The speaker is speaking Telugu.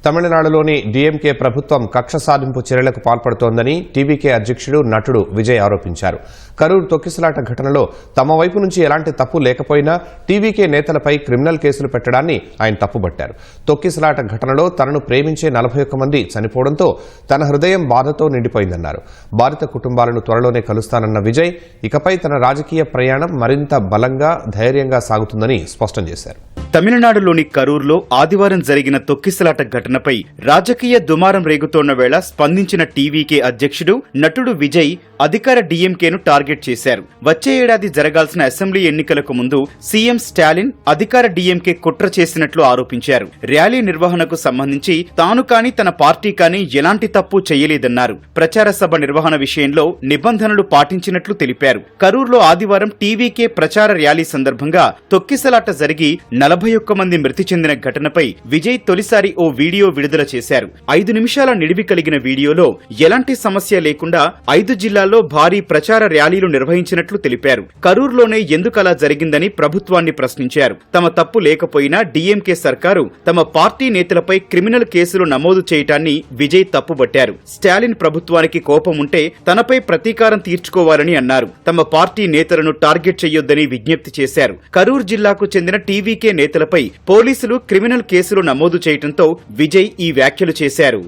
తమిళనాడులోని డీఎంకే ప్రభుత్వం కక్ష సాధింపు చర్యలకు పాల్పడుతోందని టీవీకే అధ్యక్షుడు నటుడు విజయ్ ఆరోపించారు. కరూర్ తొక్కిసలాట ఘటనలో తమ వైపు నుంచి ఎలాంటి తప్పు లేకపోయినా టీవీకే నేతలపై క్రిమినల్ కేసులు పెట్టడాన్ని ఆయన తప్పుబట్టారు. తొక్కిసలాట ఘటనలో తనను ప్రేమించే 41 మంది చనిపోవడంతో తన హృదయం బాధతో నిండిపోయిందన్నారు. బాధిత కుటుంబాలను త్వరలోనే కలుస్తానన్న విజయ్ ఇకపై తన రాజకీయ ప్రయాణం మరింత బలంగా ధైర్యంగా సాగుతుందని స్పష్టం చేశారు. తమిళనాడులోని కరూర్లో ఆదివారం జరిగిన తొక్కిసలాట ఘటనపై రాజకీయ దుమారం రేగుతోన్న వేళ స్పందించిన టీవీకే అధ్యక్షుడు నటుడు విజయ్ అధికార డీఎంకేను టార్గెట్ చేశారు. వచ్చే ఏడాది జరగాల్సిన అసెంబ్లీ ఎన్నికలకు ముందు సీఎం స్టాలిన్ అధికార డీఎంకే కుట్ర చేసినట్లు ఆరోపించారు. ర్యాలీ నిర్వహణకు సంబంధించి తాను కానీ తన పార్టీ కానీ ఎలాంటి తప్పు చేయలేదన్నారు. ప్రచార సభ నిర్వహణ విషయంలో నిబంధనలు పాటించినట్లు తెలిపారు. కరూర్లో ఆదివారం టీవీకే ప్రచార ర్యాలీ సందర్భంగా తొక్కిసలాట జరిగి 41 మంది మృతి చెందిన ఘటనపై విజయ్ తొలిసారి ఓ వీడియో విడుదల చేశారు. 5 నిమిషాల నిడివి కలిగిన వీడియోలో ఎలాంటి సమస్య లేకుండా 5 జిల్లాల్లో భారీ ప్రచార ర్యాలీలు నిర్వహించినట్లు తెలిపారు. కరూర్లోనే ఎందుకలా జరిగిందని ప్రభుత్వాన్ని ప్రశ్నించారు. తమ తప్పు లేకపోయినా డీఎంకే సర్కారు తమ పార్టీ నేతలపై క్రిమినల్ కేసులు నమోదు చేయటాన్ని విజయ్ తప్పుబట్టారు. స్టాలిన్ ప్రభుత్వానికి కోపం ఉంటే తనపై ప్రతీకారం తీర్చుకోవాలని అన్నారు. తమ పార్టీ నేతలను టార్గెట్ చేయొద్దని విజ్ఞప్తి చేశారు. కరూర్ జిల్లాకు చెందిన టీవీకే నేతలపై పోలీసులు క్రిమినల్ కేసులు నమోదు చేయడంతో విజయ్ ఈ వ్యాఖ్యలు చేశారు.